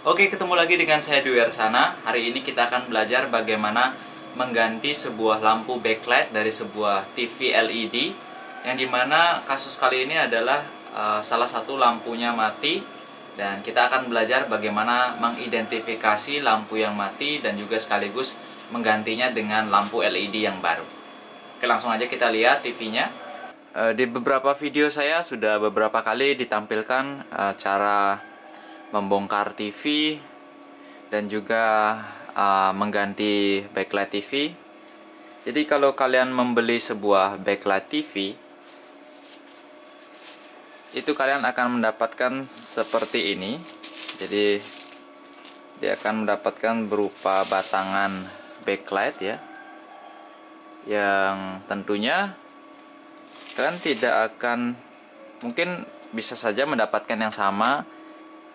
Oke, ketemu lagi dengan saya Dwi Ersana. Hari ini kita akan belajar bagaimana mengganti sebuah lampu backlight dari sebuah TV LED, yang dimana kasus kali ini adalah salah satu lampunya mati. Dan kita akan belajar bagaimana mengidentifikasi lampu yang mati dan juga sekaligus menggantinya dengan lampu LED yang baru. Oke, langsung aja kita lihat TV-nya. Di beberapa video saya sudah beberapa kali ditampilkan cara membongkar TV dan juga mengganti backlight TV. Jadi kalau kalian membeli sebuah backlight TV, itu kalian akan mendapatkan seperti ini. Jadi dia akan mendapatkan berupa batangan backlight ya, yang tentunya kalian tidak akan, mungkin bisa saja mendapatkan yang sama,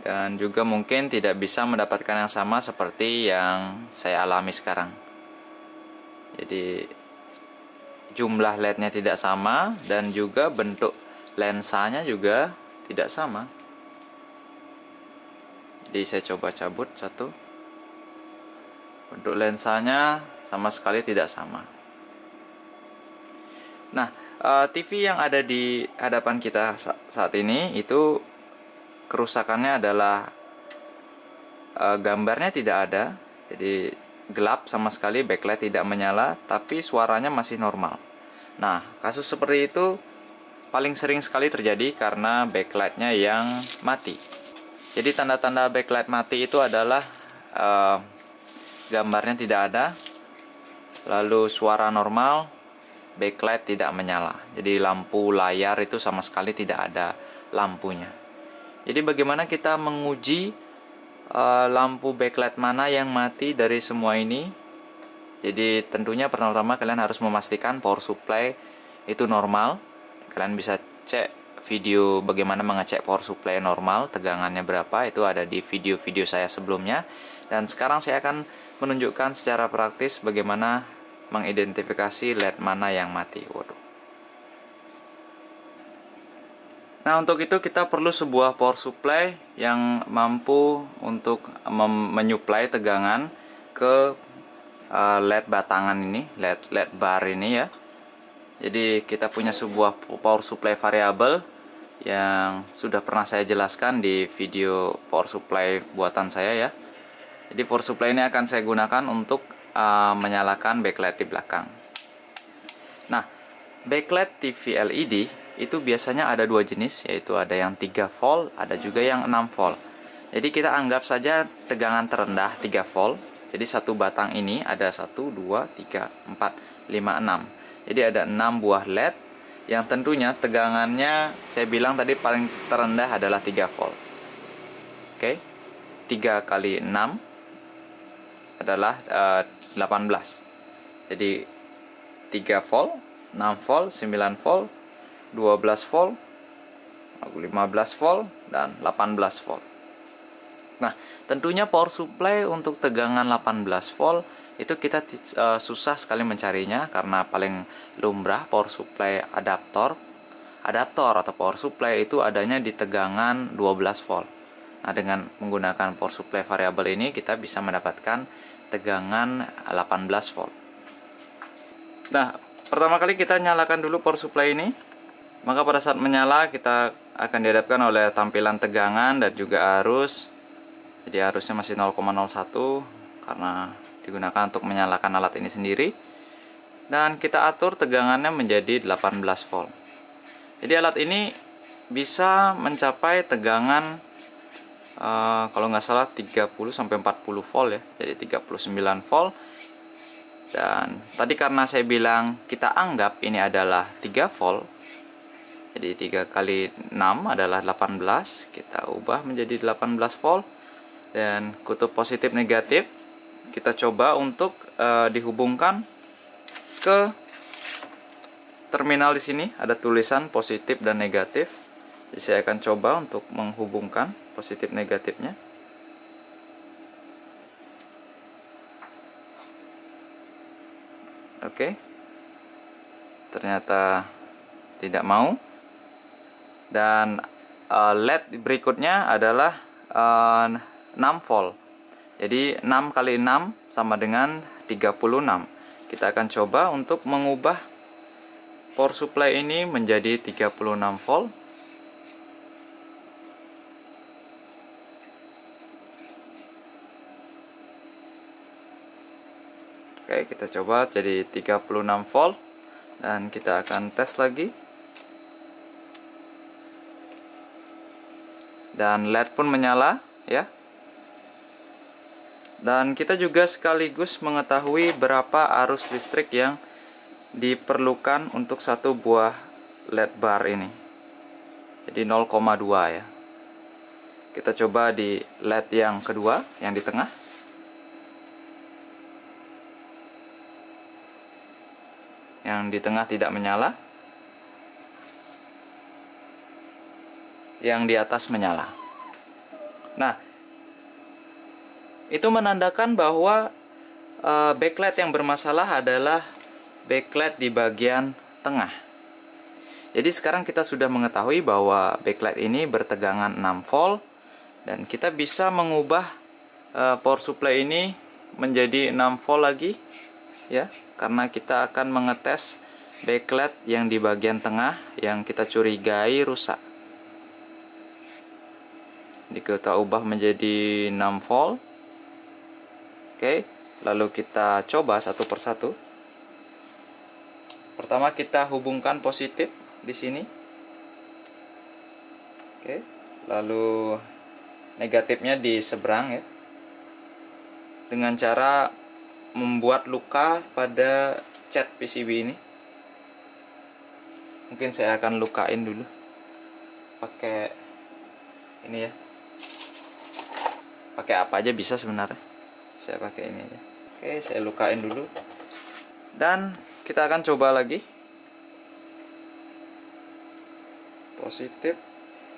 dan juga mungkin tidak bisa mendapatkan yang sama seperti yang saya alami sekarang. Jadi jumlah LED-nya tidak sama, dan juga bentuk lensanya juga tidak sama. Jadi saya coba cabut satu. Bentuk lensanya sama sekali tidak sama. Nah, TV yang ada di hadapan kita saat ini itu kerusakannya adalah gambarnya tidak ada, jadi gelap sama sekali, backlight tidak menyala, tapi suaranya masih normal. Nah, kasus seperti itu paling sering sekali terjadi karena backlightnya yang mati. Jadi tanda-tanda backlight mati itu adalah gambarnya tidak ada, lalu suara normal, backlight tidak menyala. Jadi lampu layar itu sama sekali tidak ada lampunya. Jadi bagaimana kita menguji lampu backlight mana yang mati dari semua ini? Jadi tentunya pertama-tama kalian harus memastikan power supply itu normal. Kalian bisa cek video bagaimana mengecek power supply normal, tegangannya berapa, itu ada di video-video saya sebelumnya. Dan sekarang saya akan menunjukkan secara praktis bagaimana mengidentifikasi LED mana yang mati. Waduh. Nah, untuk itu kita perlu sebuah power supply yang mampu untuk menyuplai tegangan ke LED batangan ini, LED bar ini ya. Jadi kita punya sebuah power supply variabel yang sudah pernah saya jelaskan di video power supply buatan saya ya. Jadi power supply ini akan saya gunakan untuk menyalakan backlight di belakang. Nah, backlight TV LED itu biasanya ada dua jenis, yaitu ada yang 3 volt, ada juga yang 6 volt. Jadi kita anggap saja tegangan terendah 3 volt. Jadi satu batang ini ada 1, 2, 3, 4, 5, 6. Jadi ada 6 buah LED yang tentunya tegangannya saya bilang tadi paling terendah adalah 3 volt. Oke. 3 kali 6 adalah 18. Jadi 3 volt, 6 volt, 9 volt, 12 volt, 15 volt, dan 18 volt. Nah, tentunya power supply untuk tegangan 18 volt itu kita susah sekali mencarinya, karena paling lumrah power supply adaptor atau power supply itu adanya di tegangan 12 volt. Nah, dengan menggunakan power supply variabel ini kita bisa mendapatkan tegangan 18 volt. Nah, pertama kali kita nyalakan dulu power supply ini. Maka pada saat menyala kita akan dihadapkan oleh tampilan tegangan dan juga arus. Jadi arusnya masih 0,01 karena digunakan untuk menyalakan alat ini sendiri. Dan kita atur tegangannya menjadi 18 volt. Jadi alat ini bisa mencapai tegangan kalau nggak salah 30-40 volt ya. Jadi 39 volt. Dan tadi karena saya bilang kita anggap ini adalah 3 volt, jadi 3 kali 6 adalah 18. Kita ubah menjadi 18 volt. Dan kutub positif negatif kita coba untuk dihubungkan ke terminal di sini. Ada tulisan positif dan negatif. Jadi saya akan coba untuk menghubungkan positif negatifnya. Oke. Ternyata tidak mau. Dan LED berikutnya adalah 6 volt. Jadi 6 kali 6 sama dengan 36. Kita akan coba untuk mengubah power supply ini menjadi 36 volt. Oke, kita coba jadi 36 volt dan kita akan tes lagi. Dan LED pun menyala ya. Dan kita juga sekaligus mengetahui berapa arus listrik yang diperlukan untuk satu buah LED bar ini. Jadi 0,2 ya. Kita coba di LED yang kedua, yang di tengah. Yang di tengah tidak menyala. Yang di atas menyala. Nah, itu menandakan bahwa backlight yang bermasalah adalah backlight di bagian tengah. Jadi sekarang kita sudah mengetahui bahwa backlight ini bertegangan 6 volt dan kita bisa mengubah power supply ini menjadi 6 volt lagi ya, karena kita akan mengetes backlight yang di bagian tengah yang kita curigai rusak. Jadi kita ubah menjadi 6 volt. Oke, lalu kita coba satu persatu. Pertama kita hubungkan positif di sini. Oke, lalu negatifnya di seberang ya. Dengan cara membuat luka pada cat PCB ini. Mungkin saya akan lukain dulu pakai ini ya. Pakai apa aja bisa sebenarnya. Saya pakai ini aja. Oke, saya lukain dulu. Dan kita akan coba lagi. Positif,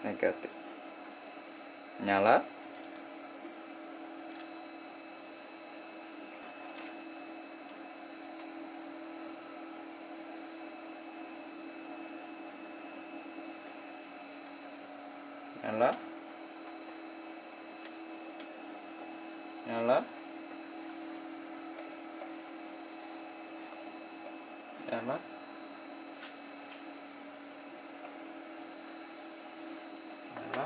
negatif. Nyala. Nyala. Nyala. Nyala. Nyala.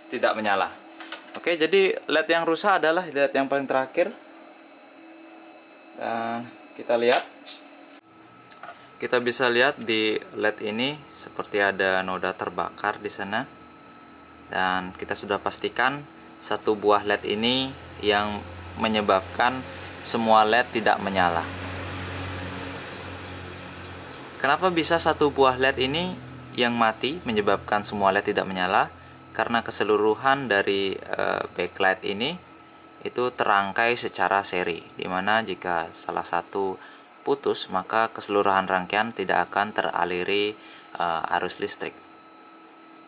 Tidak menyala. Oke, jadi LED yang rusak adalah LED yang paling terakhir. Dan kita lihat. Kita bisa lihat di LED ini seperti ada noda terbakar di sana. Dan kita sudah pastikan satu buah LED ini yang menyebabkan semua LED tidak menyala. Kenapa bisa satu buah LED ini yang mati menyebabkan semua LED tidak menyala? Karena keseluruhan dari backlight ini itu terangkai secara seri, dimana jika salah satu putus maka keseluruhan rangkaian tidak akan teraliri arus listrik.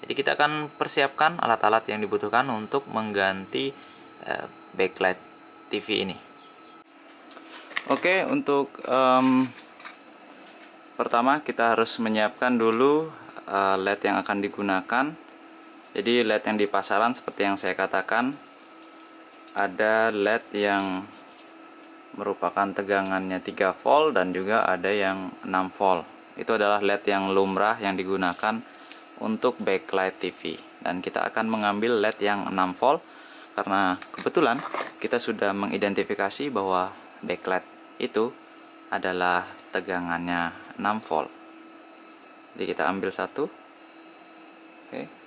Jadi kita akan persiapkan alat-alat yang dibutuhkan untuk mengganti backlight TV ini. Oke, untuk pertama kita harus menyiapkan dulu LED yang akan digunakan. Jadi LED yang di pasaran seperti yang saya katakan, ada LED yang merupakan tegangannya 3 volt dan juga ada yang 6 volt. Itu adalah LED yang lumrah yang digunakan untuk backlight TV. Dan kita akan mengambil LED yang 6 volt karena kebetulan kita sudah mengidentifikasi bahwa backlight itu adalah tegangannya 6 volt. Jadi kita ambil satu. Oke.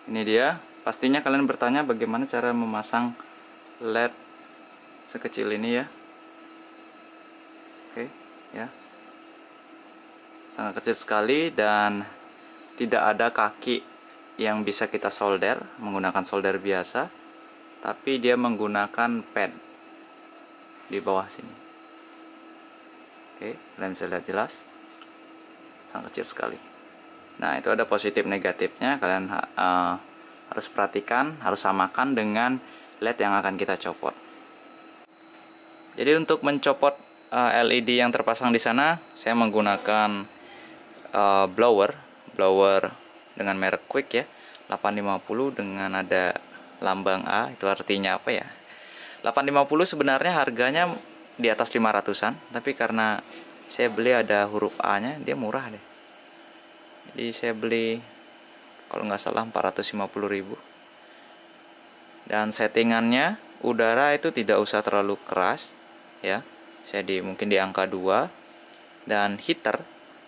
Ini dia. Pastinya kalian bertanya bagaimana cara memasang LED sekecil ini ya. Oke, ya. Sangat kecil sekali dan tidak ada kaki yang bisa kita solder menggunakan solder biasa, tapi dia menggunakan pad di bawah sini. Oke, kalian bisa lihat jelas. Sangat kecil sekali. Nah, itu ada positif negatifnya. Kalian harus perhatikan, harus samakan dengan LED yang akan kita copot. Jadi untuk mencopot LED yang terpasang di sana, saya menggunakan blower dengan merek Quick ya, 850 dengan ada lambang A. Itu artinya apa ya? 850 sebenarnya harganya di atas 500-an, tapi karena saya beli ada huruf A-nya, dia murah deh. Jadi saya beli kalau nggak salah 450.000. Dan settingannya udara itu tidak usah terlalu keras ya. Saya mungkin di angka 2. Dan heater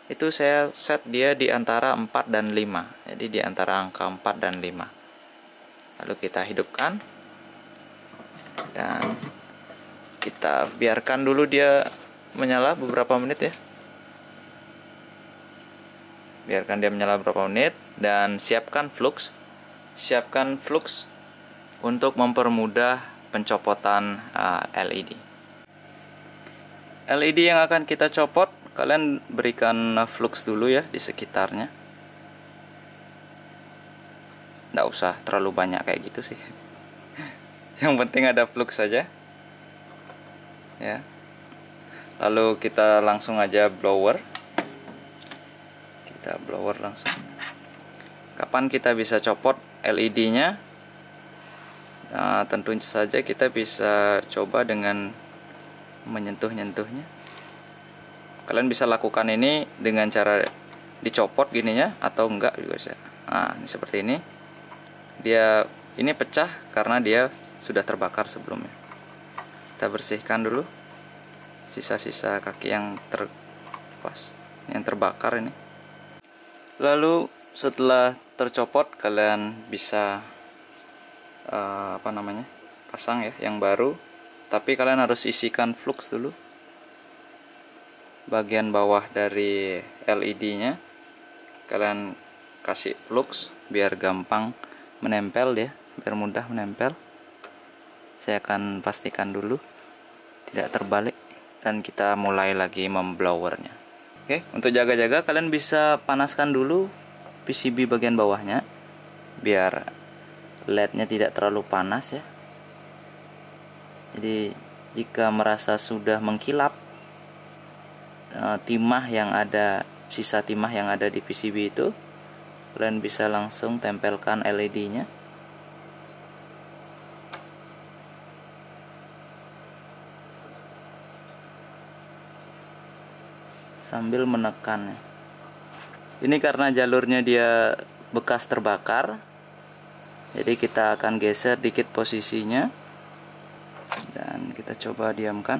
itu saya set dia di antara 4 dan 5. Jadi di antara angka 4 dan 5. Lalu kita hidupkan dan kita biarkan dulu dia menyala beberapa menit ya. Biarkan dia menyala beberapa menit dan siapkan flux. Siapkan flux untuk mempermudah pencopotan LED. LED yang akan kita copot, kalian berikan flux dulu ya di sekitarnya. Nggak usah terlalu banyak kayak gitu sih. Yang penting ada flux saja. Ya. Lalu kita langsung aja blower. Kita blower langsung. Kapan kita bisa copot LED-nya? Nah, tentu saja kita bisa coba dengan menyentuh-nyentuhnya. Kalian bisa lakukan ini dengan cara dicopot gininya atau enggak juga bisa. Nah, ini seperti ini. Ini pecah karena dia sudah terbakar sebelumnya. Kita bersihkan dulu sisa-sisa kaki yang terbakar ini. Lalu setelah tercopot, kalian bisa pasang ya yang baru. Tapi kalian harus isikan flux dulu bagian bawah dari LED-nya. Kalian kasih flux biar gampang menempel ya, biar mudah menempel. Saya akan pastikan dulu tidak terbalik dan kita mulai lagi memblowernya. Oke, untuk jaga-jaga kalian bisa panaskan dulu PCB bagian bawahnya biar LED-nya tidak terlalu panas ya. Jadi jika merasa sudah mengkilap, sisa timah yang ada di PCB itu, kalian bisa langsung tempelkan LED-nya. Sambil menekan. Ini karena jalurnya dia bekas terbakar, jadi kita akan geser dikit posisinya dan kita coba diamkan.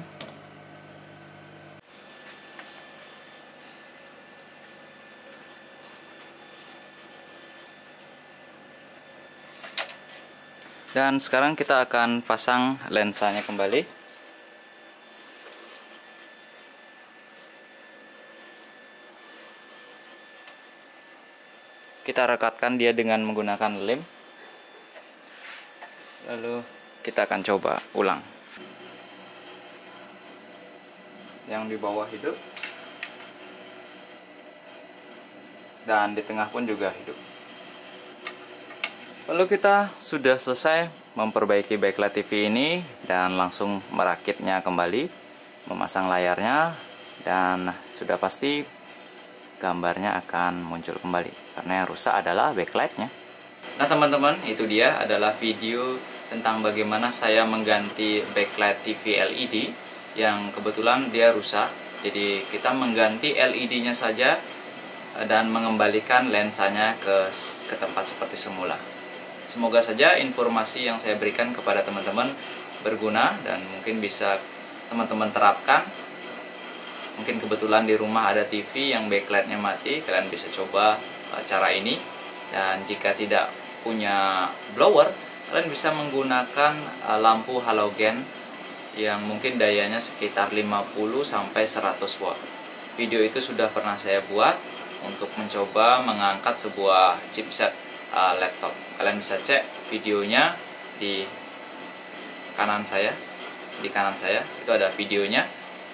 Dan sekarang kita akan pasang lensanya kembali. Kita rekatkan dia dengan menggunakan lem. Lalu kita akan coba ulang. Yang di bawah hidup. Dan di tengah pun juga hidup. Lalu kita sudah selesai memperbaiki backlight TV ini dan langsung merakitnya kembali, memasang layarnya, dan sudah pasti gambarnya akan muncul kembali karena yang rusak adalah backlightnya. Nah teman-teman, itu dia adalah video tentang bagaimana saya mengganti backlight TV LED yang kebetulan dia rusak. Jadi kita mengganti LED-nya saja dan mengembalikan lensanya ke tempat seperti semula. Semoga saja informasi yang saya berikan kepada teman-teman berguna dan mungkin bisa teman-teman terapkan. Mungkin kebetulan di rumah ada TV yang backlightnya mati, kalian bisa coba cara ini. Dan jika tidak punya blower, kalian bisa menggunakan lampu halogen yang mungkin dayanya sekitar 50-100 watt. Video itu sudah pernah saya buat untuk mencoba mengangkat sebuah chipset laptop. Kalian bisa cek videonya di kanan saya. Di kanan saya itu ada videonya.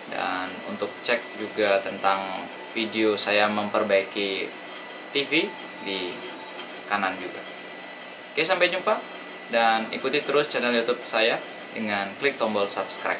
Dan untuk cek juga tentang video saya memperbaiki TV di kanan juga. Oke, sampai jumpa dan ikuti terus channel YouTube saya dengan klik tombol subscribe.